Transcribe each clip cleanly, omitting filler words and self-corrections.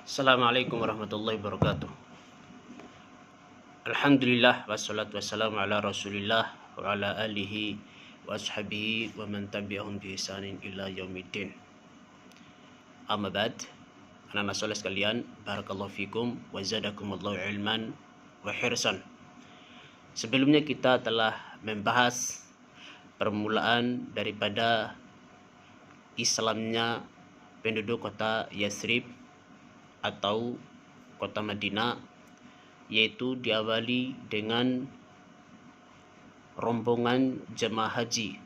Assalamualaikum warahmatullahi wabarakatuh. Alhamdulillah wassalatu wassalamu ala Rasulillah wa ala alihi wa ashabihi wa man tabi'ahum bi ihsanin ila yaumiddin. Amma ba'd. Anak-anak soleh sekalian, barakallahu fikum wa zadakumullahu ilman wa hirsan. Sebelumnya kita telah membahas permulaan daripada Islamnya penduduk kota Yathrib atau kota Madinah, yaitu diawali dengan rombongan jemaah haji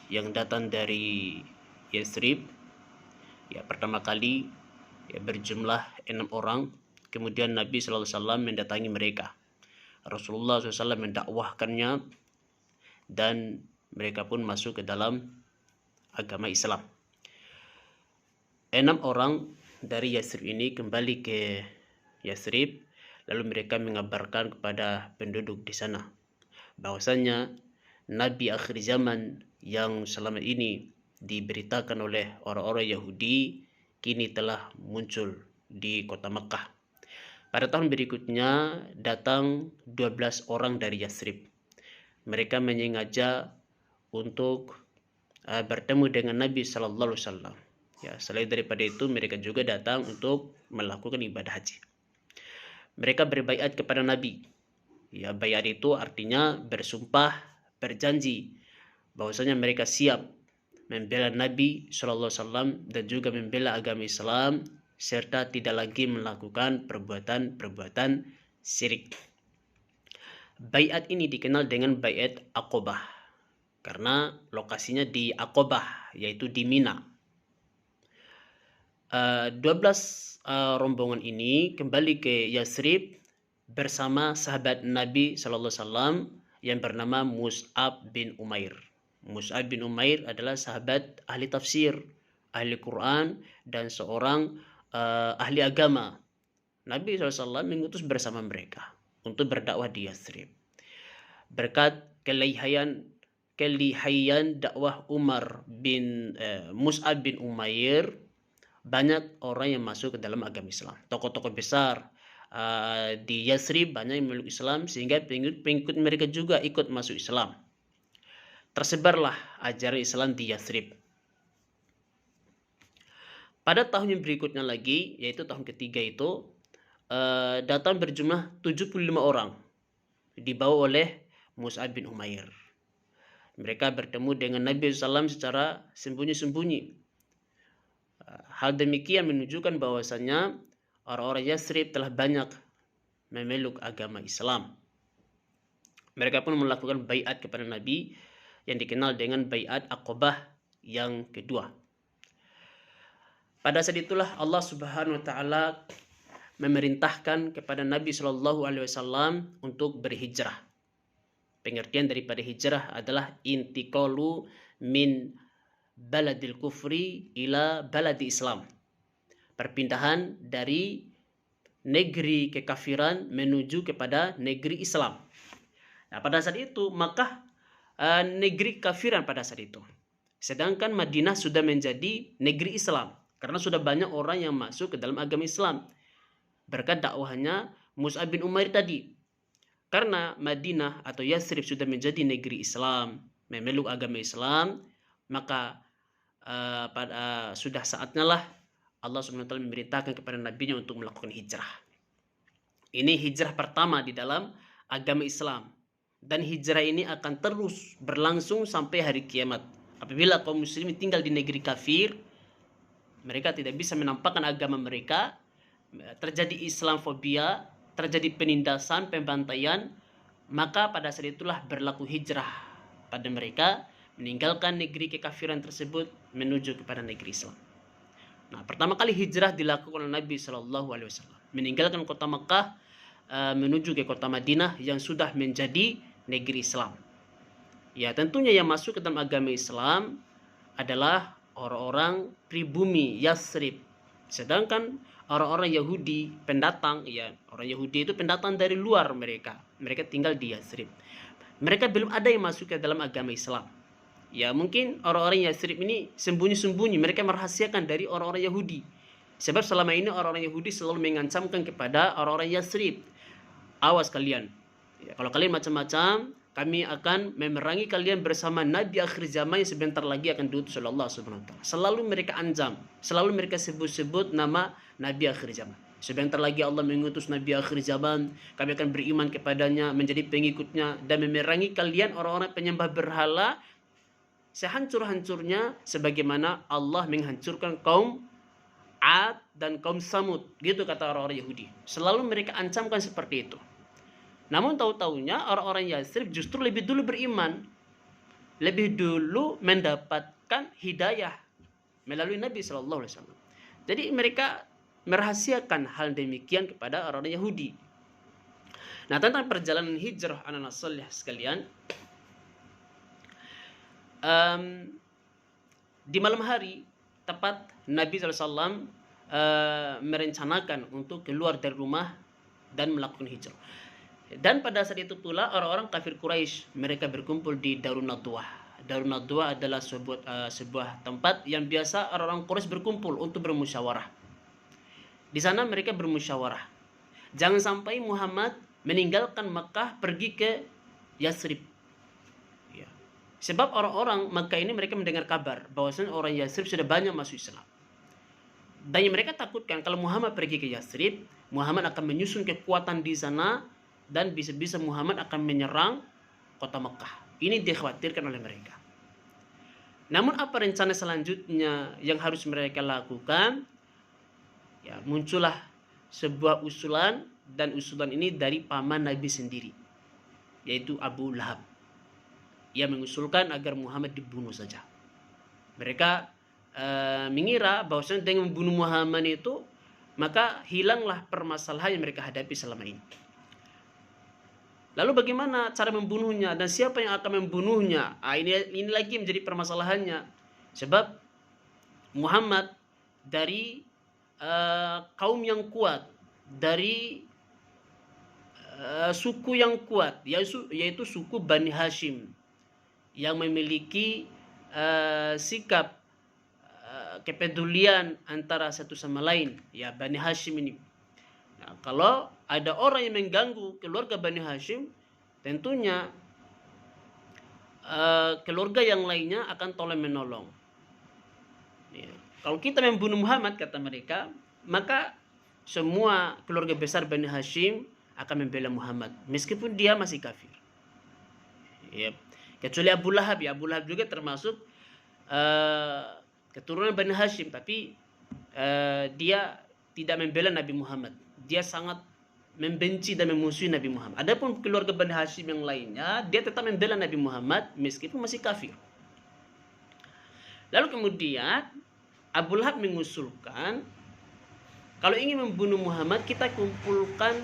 yang datang dari Yathrib. Pertama kali berjumlah 6 orang. Kemudian Nabi SAW mendatangi mereka. Rasulullah SAW mendakwahkannya dan mereka pun masuk ke dalam agama Islam. 6 orang dari Yathrib ini kembali ke Yathrib, lalu mereka mengabarkan kepada penduduk di sana bahwasanya Nabi akhir zaman yang selama ini diberitakan oleh orang-orang Yahudi kini telah muncul di kota Mekah. Pada tahun berikutnya datang 12 orang dari Yathrib. Mereka menyengaja untuk bertemu dengan Nabi Sallallahu Alaihi Wasallam. Selain daripada itu, mereka juga datang untuk melakukan ibadah haji. Mereka berbaiat kepada Nabi. Baiat itu artinya bersumpah, berjanji bahwasanya mereka siap membela Nabi SAW dan juga membela agama Islam serta tidak lagi melakukan perbuatan-perbuatan syirik. Baiat ini dikenal dengan baiat Aqobah karena lokasinya di Aqobah, yaitu di Mina. 12 rombongan ini kembali ke Yathrib bersama sahabat Nabi SAW yang bernama Mus'ab bin Umair. Mus'ab bin Umair adalah sahabat ahli tafsir, ahli Quran, dan seorang ahli agama. Nabi SAW mengutus bersama mereka untuk berdakwah di Yathrib. Berkat kelihayan dakwah Umar bin Mus'ab bin Umair, banyak orang yang masuk ke dalam agama Islam. Tokoh-tokoh besar di Yathrib banyak yang memeluk Islam, sehingga pengikut mereka juga ikut masuk Islam. Tersebarlah ajaran Islam di Yathrib. Pada tahun yang berikutnya lagi, yaitu tahun ketiga itu, datang berjumlah 75 orang dibawa oleh Mus'ab bin Umair. Mereka bertemu dengan Nabi SAW secara sembunyi-sembunyi. Hal demikian menunjukkan bahwasanya orang-orang Yathrib telah banyak memeluk agama Islam. Mereka pun melakukan baiat kepada Nabi yang dikenal dengan baiat Aqobah yang kedua. Pada saat itulah Allah Subhanahu wa taala memerintahkan kepada Nabi Shallallahu alaihi wasallam untuk berhijrah. Pengertian daripada hijrah adalah intiqalu min baladil kufri ila baladi Islam. Perpindahan dari negeri kekafiran menuju kepada negeri Islam. Pada saat itu Makkah negeri kafiran pada saat itu. Sedangkan Madinah sudah menjadi negeri Islam karena sudah banyak orang yang masuk ke dalam agama Islam berkat dakwahnya Mus'ab bin Umair tadi. Karena Madinah atau Yathrib sudah menjadi negeri Islam, memeluk agama Islam, maka sudah saatnya lah Allah SWT memerintahkan kepada nabinya untuk melakukan hijrah. Ini hijrah pertama di dalam agama Islam, dan hijrah ini akan terus berlangsung sampai hari kiamat. Apabila kaum muslimin tinggal di negeri kafir, mereka tidak bisa menampakkan agama mereka, terjadi Islamfobia, terjadi penindasan, pembantaian, maka pada saat itulah berlaku hijrah pada mereka, meninggalkan negeri kekafiran tersebut menuju kepada negeri Islam. Pertama kali hijrah dilakukan oleh Nabi Shallallahu Alaihi Wasallam, meninggalkan kota Mekah menuju ke kota Madinah yang sudah menjadi negeri Islam. Tentunya yang masuk ke dalam agama Islam adalah orang-orang pribumi Yathrib. Sedangkan orang-orang Yahudi pendatang, orang Yahudi itu pendatang dari luar mereka tinggal di Yathrib. Mereka belum ada yang masuk ke dalam agama Islam. Mungkin orang-orang Yathrib ini sembunyi-sembunyi, mereka merahasiakan dari orang-orang Yahudi. Sebab selama ini orang-orang Yahudi selalu mengancamkan kepada orang-orang Yathrib, awas kalian. Ya, kalau kalian macam-macam, kami akan memerangi kalian bersama Nabi akhir zaman yang sebentar lagi akan diutus oleh Allah Subhanahu wa taala. Selalu mereka ancam, selalu mereka sebut-sebut nama Nabi akhir zaman. Sebentar lagi Allah mengutus Nabi akhir zaman, kami akan beriman kepadanya, menjadi pengikutnya, dan memerangi kalian orang-orang penyembah berhala sehancur-hancurnya sebagaimana Allah menghancurkan kaum Ad dan kaum Samud. Gitu kata orang-orang Yahudi. Selalu mereka ancamkan seperti itu. Namun tahu-tahunya orang-orang Yathrib justru lebih dulu beriman. Lebih dulu mendapatkan hidayah melalui Nabi SAW. Jadi mereka merahasiakan hal demikian kepada orang-orang Yahudi. Nah, tentang perjalanan hijrah anak-anak saleh sekalian, di malam hari tepat Nabi SAW merencanakan untuk keluar dari rumah dan melakukan hijrah. Dan pada saat itu pula orang-orang kafir Quraisy mereka berkumpul di Darun Nadwah. Darun Nadwah adalah sebuah tempat yang biasa orang-orang Quraisy berkumpul untuk bermusyawarah. Di sana mereka bermusyawarah. Jangan sampai Muhammad meninggalkan Makkah pergi ke Yathrib. Ya. Sebab orang-orang Makkah ini mereka mendengar kabar bahwasanya orang Yathrib sudah banyak masuk Islam. Dan yang mereka takutkan kalau Muhammad pergi ke Yathrib, Muhammad akan menyusun kekuatan di sana dan bisa-bisa Muhammad akan menyerang kota Mekah. Ini dikhawatirkan oleh mereka. Namun apa rencana selanjutnya yang harus mereka lakukan? Ya, muncullah sebuah usulan, dan usulan ini dari paman Nabi sendiri, yaitu Abu Lahab. Ia mengusulkan agar Muhammad dibunuh saja. Mereka mengira bahwasanya dengan membunuh Muhammad itu maka hilanglah permasalahan yang mereka hadapi selama ini. Lalu bagaimana cara membunuhnya dan siapa yang akan membunuhnya? Ini lagi menjadi permasalahannya. Sebab Muhammad dari kaum yang kuat, dari suku yang kuat, yaitu suku Bani Hashim, yang memiliki sikap kepedulian antara satu sama lain. Ya, Bani Hashim ini. Nah, kalau ada orang yang mengganggu keluarga Bani Hashim, tentunya keluarga yang lainnya akan tolong menolong. Ya. Kalau kita membunuh Muhammad, kata mereka, maka semua keluarga besar Bani Hashim akan membela Muhammad, meskipun dia masih kafir. Ya. Kecuali Abu Lahab, ya, Abu Lahab juga termasuk keturunan Bani Hashim, tapi dia tidak membela Nabi Muhammad. Dia sangat membenci dan memusuhi Nabi Muhammad. Adapun keluarga Bani Hashim yang lainnya, dia tetap membela Nabi Muhammad meskipun masih kafir. Lalu kemudian Abu Lahab mengusulkan, kalau ingin membunuh Muhammad, kita kumpulkan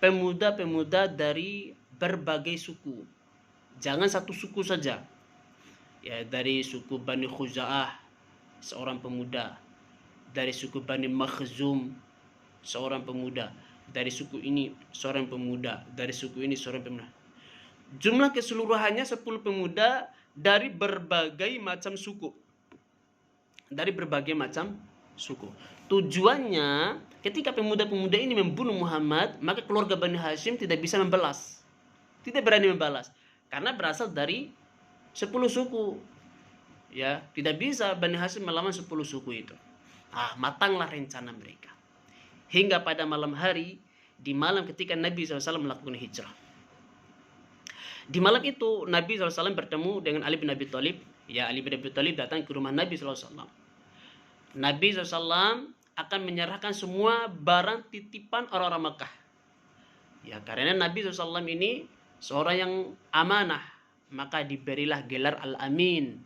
pemuda-pemuda dari berbagai suku. Jangan satu suku saja. Ya, dari suku Bani Khuza'ah seorang pemuda, dari suku Bani Makhzum seorang pemuda, dari suku ini seorang pemuda, dari suku ini seorang pemuda. Jumlah keseluruhannya 10 pemuda dari berbagai macam suku. Dari berbagai macam suku. Tujuannya ketika pemuda-pemuda ini membunuh Muhammad, maka keluarga Bani Hashim tidak bisa membalas. Tidak berani membalas karena berasal dari 10 suku. Ya, tidak bisa Bani Hashim melawan 10 suku itu. Matanglah rencana mereka. Hingga pada malam hari, di malam ketika Nabi SAW melakukan hijrah. Di malam itu Nabi SAW bertemu dengan Ali bin Abi Thalib. Ya, Ali bin Abi Thalib datang ke rumah Nabi SAW. Nabi SAW akan menyerahkan semua barang titipan orang-orang Makkah. Ya, karena Nabi SAW ini seorang yang amanah, maka diberilah gelar Al-Amin.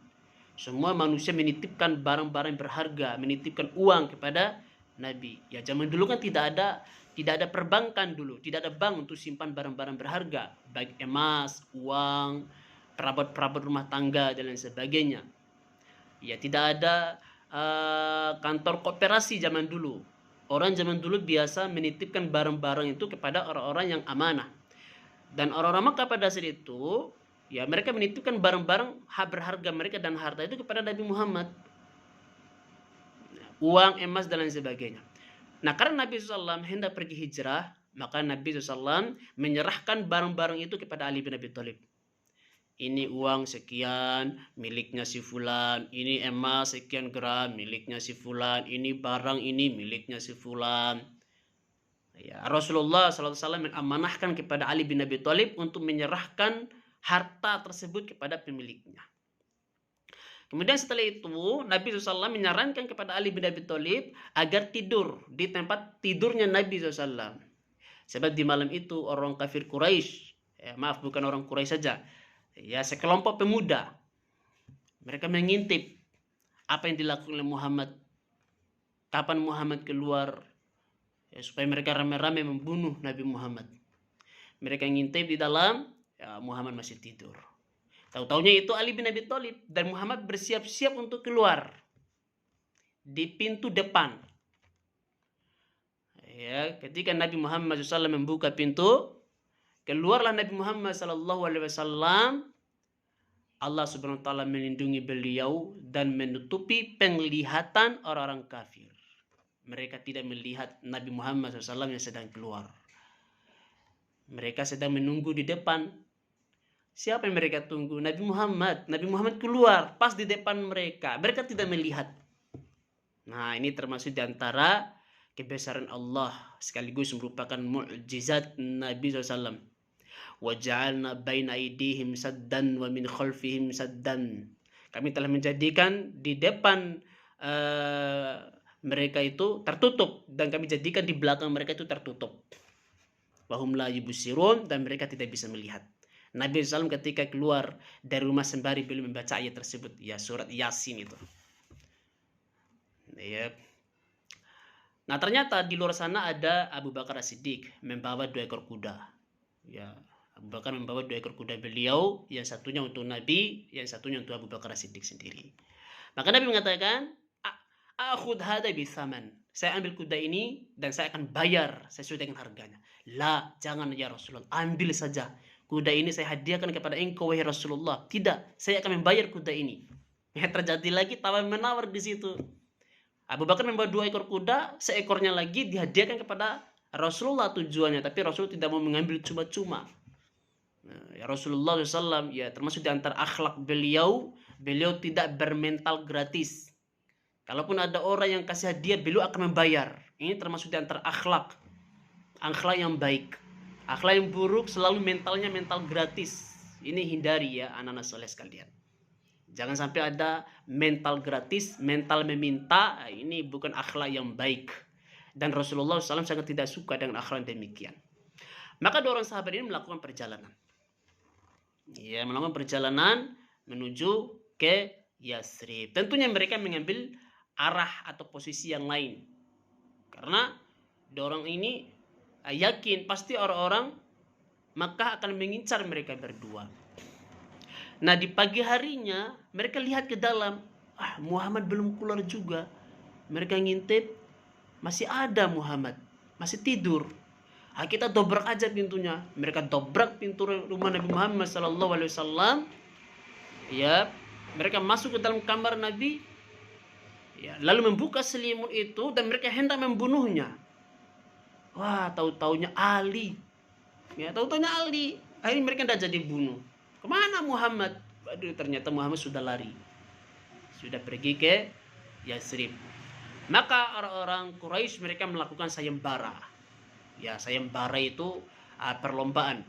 Semua manusia menitipkan barang-barang berharga, menitipkan uang kepada Nabi. Ya, zaman dulu kan tidak ada perbankan dulu, tidak ada bank untuk simpan barang-barang berharga, baik emas, uang, perabot-perabot rumah tangga dan lain sebagainya. Ya, tidak ada kantor koperasi zaman dulu. Orang zaman dulu biasa menitipkan barang-barang itu kepada orang-orang yang amanah. Dan orang-orang Makkah pada saat itu, ya, mereka menitipkan barang-barang berharga mereka dan harta itu kepada Nabi Muhammad. uang, emas, dan lain sebagainya. Nah, karena Nabi SAW hendak pergi hijrah, maka Nabi SAW menyerahkan barang-barang itu kepada Ali bin Abi Thalib. Ini uang sekian, miliknya si fulan. Ini emas sekian gram, miliknya si fulan. Ini barang ini miliknya si fulan. Ya, Rasulullah SAW mengamanahkan kepada Ali bin Abi Thalib untuk menyerahkan harta tersebut kepada pemiliknya. Kemudian setelah itu Nabi SAW menyarankan kepada Ali bin Abi Thalib agar tidur di tempat tidurnya Nabi SAW. Sebab di malam itu orang kafir Quraisy, maaf bukan orang Quraisy saja, ya sekelompok pemuda, mereka mengintip apa yang dilakukan oleh Muhammad, kapan Muhammad keluar, ya, supaya mereka rame-rame membunuh Nabi Muhammad. Mereka ngintip di dalam, ya, Muhammad masih tidur. Tahu-taunya itu Ali bin Abi Thalib dan Muhammad bersiap-siap untuk keluar di pintu depan. Ya, ketika Nabi Muhammad SAW membuka pintu, keluarlah Nabi Muhammad SAW. Allah Subhanahu wa taala melindungi beliau dan menutupi penglihatan orang-orang kafir. Mereka tidak melihat Nabi Muhammad SAW yang sedang keluar. Mereka sedang menunggu di depan. Siapa yang mereka tunggu? Nabi Muhammad. Nabi Muhammad keluar pas di depan mereka. Mereka tidak melihat. Nah, ini termasuk di antara kebesaran Allah sekaligus merupakan mukjizat Nabi SAW. Waja'alna baina aydihim saddan wa min khalfihim saddan. Kami telah menjadikan di depan mereka itu tertutup dan kami jadikan di belakang mereka itu tertutup. Wahum la yubsirun, dan mereka tidak bisa melihat. Nabi SAW ketika keluar dari rumah sembari beliau membaca ayat tersebut, ya surat Yasin itu. Ya. Nah, ternyata di luar sana ada Abu Bakar As-Siddiq membawa 2 ekor kuda. Ya, Abu Bakar membawa 2 ekor kuda beliau, yang satunya untuk Nabi, yang satunya untuk Abu Bakar As-Siddiq sendiri. Maka Nabi mengatakan, "Akhudh hada bisaman." Saya ambil kuda ini dan saya akan bayar sesuai dengan harganya. La, jangan ya Rasulullah, ambil saja. Kuda ini saya hadiahkan kepada engkau wahai Rasulullah. Tidak, saya akan membayar kuda ini. Ya, terjadi lagi tawar-menawar di situ. Abu Bakar membawa 2 ekor kuda, seekornya lagi dihadiahkan kepada Rasulullah tujuannya, tapi Rasul tidak mau mengambil cuma-cuma. Nah, ya Rasulullah SAW, ya termasuk di antara akhlak beliau tidak bermental gratis. Kalaupun ada orang yang kasih hadiah, beliau akan membayar. Ini termasuk di antara akhlak yang baik. Akhlak yang buruk selalu mentalnya mental gratis. Ini hindari ya anak-anak soleh sekalian. Jangan sampai ada mental gratis, mental meminta. Ini bukan akhlak yang baik. Dan Rasulullah SAW sangat tidak suka dengan akhlak demikian. Maka 2 orang sahabat ini melakukan perjalanan. Ya, melakukan perjalanan menuju ke Yasrib. Tentunya mereka mengambil arah atau posisi yang lain. Karena 2 orang ini yakin pasti orang-orang Makkah akan mengincar mereka berdua. Nah, di pagi harinya mereka lihat ke dalam, Muhammad belum keluar juga. Mereka ngintip, masih ada Muhammad, masih tidur. Kita dobrak aja pintunya. Mereka dobrak pintu rumah Nabi Muhammad SAW. Ya, mereka masuk ke dalam kamar Nabi. Ya, lalu membuka selimut itu dan mereka hendak membunuhnya. Wah, tahu-taunya Ali. Ya, tahu-taunya Ali. Akhirnya mereka tidak jadi bunuh. Kemana Muhammad? Aduh, ternyata Muhammad sudah lari. Sudah pergi ke Yasrib. Maka orang-orang Quraisy mereka melakukan sayembara. Ya, sayembara itu perlombaan.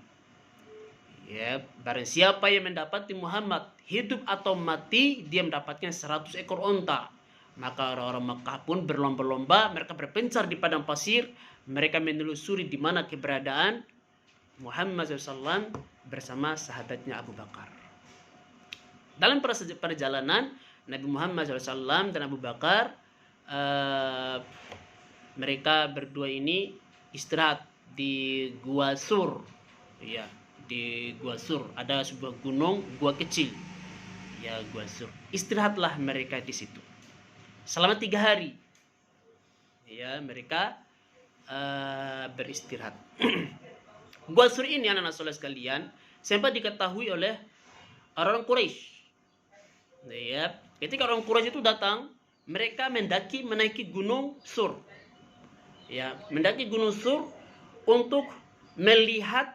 Ya, barang siapa yang mendapati Muhammad hidup atau mati, dia mendapatkan 100 ekor onta. Maka orang-orang Makkah pun berlomba-lomba, mereka berpencar di padang pasir, mereka menelusuri di mana keberadaan Muhammad SAW bersama sahabatnya Abu Bakar. Dalam perjalanan Nabi Muhammad SAW dan Abu Bakar, mereka berdua ini istirahat di Gua Sur. Ya, di Gua Sur ada sebuah gunung, gua kecil. Ya, Gua Sur. Istirahatlah mereka di situ selama 3 hari. Ya, mereka beristirahat. Gua Sur ini anak-anak soleh sekalian sempat diketahui oleh orang Quraisy. Ya, ketika orang Quraisy itu datang mereka menaiki gunung Sur. Ya, mendaki gunung Sur untuk melihat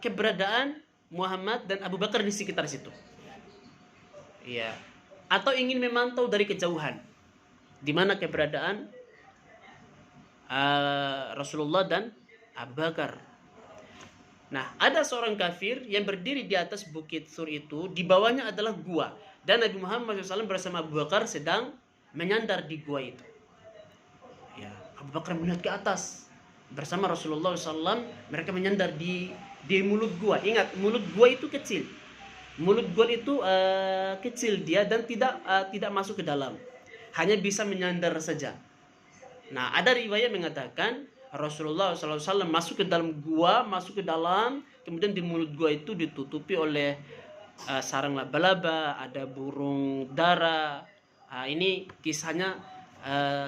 keberadaan Muhammad dan Abu Bakar di sekitar situ. Ya, atau ingin memantau dari kejauhan di mana keberadaan Rasulullah dan Abu Bakar. Nah, ada seorang kafir yang berdiri di atas bukit Sur itu, di bawahnya adalah gua, dan Nabi Muhammad SAW bersama Abu Bakar sedang menyandar di gua itu. Ya, Abu Bakar melihat ke atas bersama Rasulullah SAW, mereka menyandar di mulut gua. Ingat, mulut gua itu kecil. Mulut gua itu kecil dia dan tidak masuk ke dalam, hanya bisa menyandar saja. Nah, ada riwayat mengatakan Rasulullah SAW masuk ke dalam gua, kemudian di mulut gua itu ditutupi oleh sarang laba-laba, ada burung dara. Ini kisahnya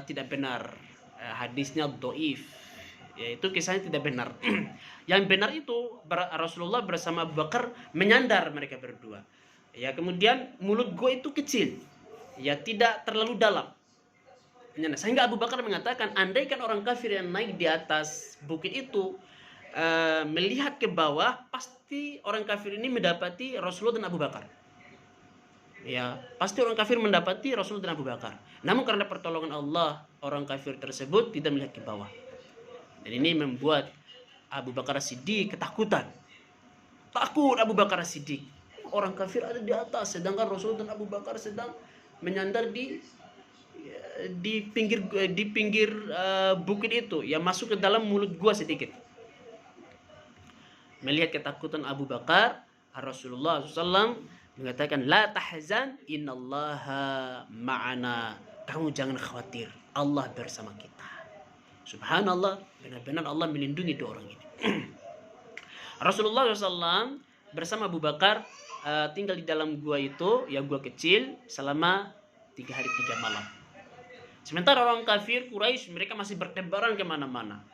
tidak benar, hadisnya dhaif, yaitu kisahnya tidak benar. Yang benar itu Rasulullah bersama Abu Bakar menyandar mereka berdua. Ya, kemudian mulut gua itu kecil, ya tidak terlalu dalam. Sehingga Abu Bakar mengatakan, andaikan orang kafir yang naik di atas bukit itu melihat ke bawah, pasti orang kafir ini mendapati Rasulullah dan Abu Bakar. Ya, pasti orang kafir mendapati Rasulullah dan Abu Bakar. Namun karena pertolongan Allah, orang kafir tersebut tidak melihat ke bawah. Dan ini membuat Abu Bakar Siddiq ketakutan. Takut Abu Bakar Siddiq. Orang kafir ada di atas, sedangkan Rasulullah dan Abu Bakar sedang menyandar di pinggir bukit itu, yang masuk ke dalam mulut gua sedikit. Melihat ketakutan Abu Bakar, Rasulullah SAW mengatakan, la tahzan, innallaha ma'ana. Kamu jangan khawatir, Allah bersama kita. Subhanallah, benar-benar Allah melindungi dua orang ini. Rasulullah SAW bersama Abu Bakar tinggal di dalam gua itu, ya gua kecil, selama 3 hari 3 malam. Sementara orang kafir Quraisy mereka masih bertebaran kemana-mana.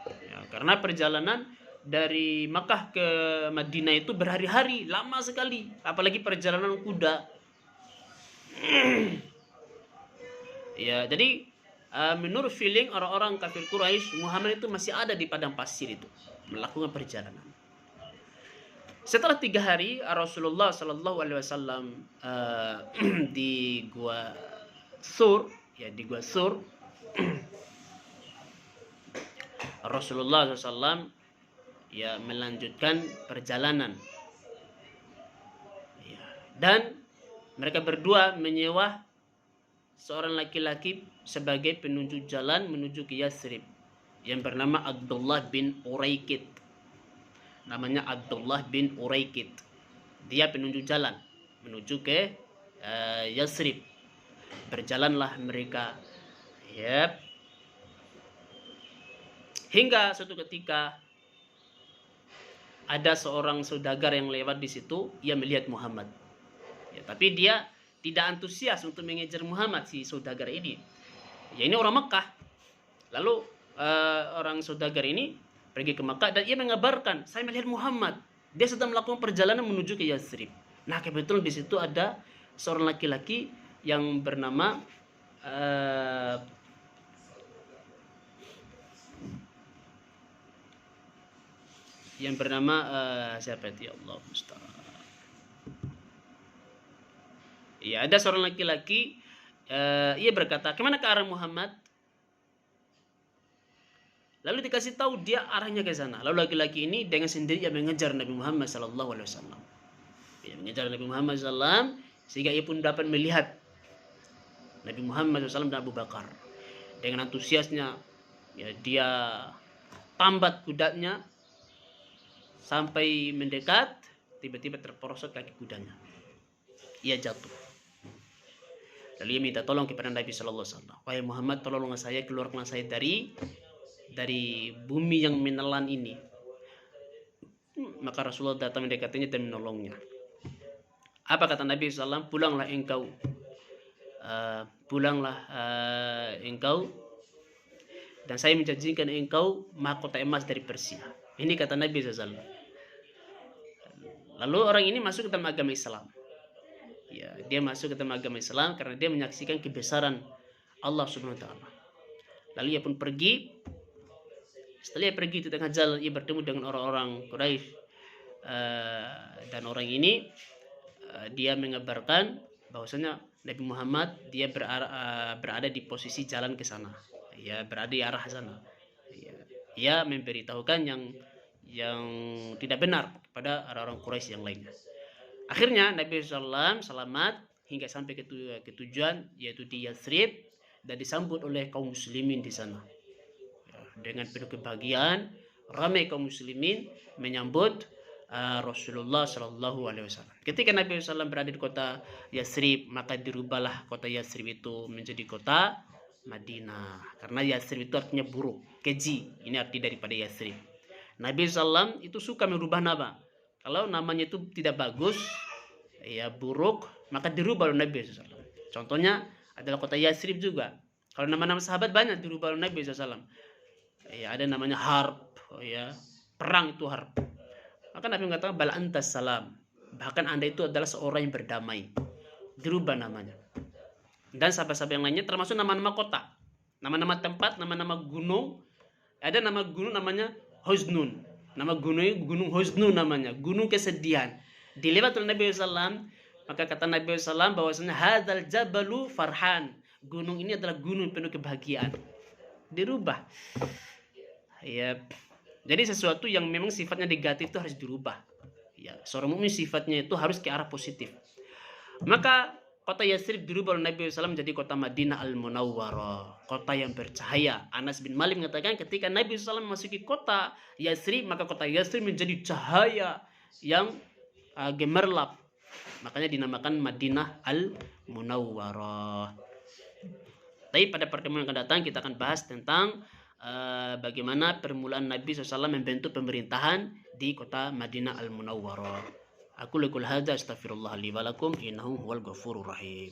Ya, karena perjalanan dari Makkah ke Madinah itu berhari-hari, lama sekali. Apalagi perjalanan kuda. Ya, jadi menurut feeling orang-orang kafir Quraisy, Muhammad itu masih ada di padang pasir itu, melakukan perjalanan. Setelah 3 hari, Rasulullah SAW di gua Sur, di gua Sur, Rasulullah SAW melanjutkan perjalanan. Dan mereka berdua menyewa seorang laki-laki sebagai penunjuk jalan menuju ke Yathrib yang bernama Abdullah bin Uraikid. Namanya Abdullah bin Uraikid. Dia penunjuk jalan menuju ke Yathrib. Berjalanlah mereka, hingga suatu ketika ada seorang saudagar yang lewat di situ. Ia melihat Muhammad, tapi dia tidak antusias untuk mengejar Muhammad, si saudagar ini. Ini orang Mekah. Lalu orang saudagar ini pergi ke Mekah dan ia mengabarkan, saya melihat Muhammad, dia sedang melakukan perjalanan menuju ke Yathrib. Nah, kebetulan di situ ada seorang laki-laki yang bernama siapa itu, ya Allah musta'an. Ya, ada seorang laki-laki, ia berkata, kemana ke arah Muhammad? Lalu dikasih tahu dia arahnya ke sana. Lalu laki-laki ini dengan sendiri ia mengejar Nabi Muhammad SAW. Ia mengejar Nabi Muhammad SAW sehingga ia pun dapat melihat Nabi Muhammad SAW dan Abu Bakar. Dengan antusiasnya, dia tambat kudanya sampai mendekat, tiba-tiba terperosok kaki kudanya. Ia jatuh. Lalu ia minta tolong kepada Nabi SAW. Wahai Muhammad, tolonglah saya, keluarkan saya dari bumi yang menelan ini. Maka Rasulullah datang mendekatinya dan menolongnya. Apa kata Nabi SAW? Pulanglah engkau, dan saya menjanjikan engkau mahkota emas dari Persia. Ini kata Nabi SAW. Lalu orang ini masuk ke dalam agama Islam. Ya, dia masuk ke dalam agama Islam karena dia menyaksikan kebesaran Allah Subhanahu wa taala. Lalu ia pun pergi. Setelah ia pergi di tengah jalan, ia bertemu dengan orang-orang Quraisy, dan orang ini dia mengabarkan bahwasanya Nabi Muhammad dia berada di posisi jalan ke sana. Ya, berada di arah sana. Ya, ia memberitahukan yang tidak benar kepada orang-orang Quraisy yang lainnya. Akhirnya Nabi SAW selamat hingga sampai ke tujuan, yaitu di Yathrib, dan disambut oleh kaum muslimin di sana. Ya, dengan penuh kebahagiaan, ramai kaum muslimin menyambut Rasulullah Shallallahu Alaihi Wasallam. Ketika Nabi SAW berada di kota Yathrib, maka dirubahlah kota Yathrib itu menjadi kota Madinah. Karena Yathrib itu artinya buruk, keji. Ini arti daripada Yathrib. Nabi SAW itu suka merubah nama. Kalau namanya itu tidak bagus, ya buruk, maka dirubah oleh Nabi SAW. Contohnya adalah kota Yathrib juga. Kalau nama-nama sahabat banyak dirubah oleh Nabi SAW. Ya, ada namanya Harb, ya, perang itu Harb. Maka Nabi mengatakan bal antas salam. Bahkan Anda itu adalah seorang yang berdamai. Dirubah namanya. Dan sahabat-sahabat yang lainnya termasuk nama-nama kota, nama-nama tempat, nama-nama gunung. Ada nama gunung namanya Huznun. Nama gunung Huznun namanya, gunung kesedihan. Dilewat oleh Nabi SAW, maka kata Nabi SAW bahwasanya hadzal jabalu farhan. Gunung ini adalah gunung penuh kebahagiaan. Dirubah. Ya. Jadi sesuatu yang memang sifatnya negatif itu harus dirubah. Ya, seorang mukmin sifatnya itu harus ke arah positif. Maka kota Yathrib dirubah oleh Nabi SAW menjadi kota Madinah Al-Munawwarah, kota yang bercahaya. Anas bin Malik mengatakan ketika Nabi SAW memasuki kota Yathrib, maka kota Yathrib menjadi cahaya yang gemerlap. Makanya dinamakan Madinah Al-Munawwarah. Tapi pada pertemuan yang akan datang kita akan bahas tentang bagaimana permulaan Nabi SAW membentuk pemerintahan di kota Madinah Al-Munawwarah. Aku lakul hadza astaghfirullah li wa lakum innahu huwal ghafurur rahim.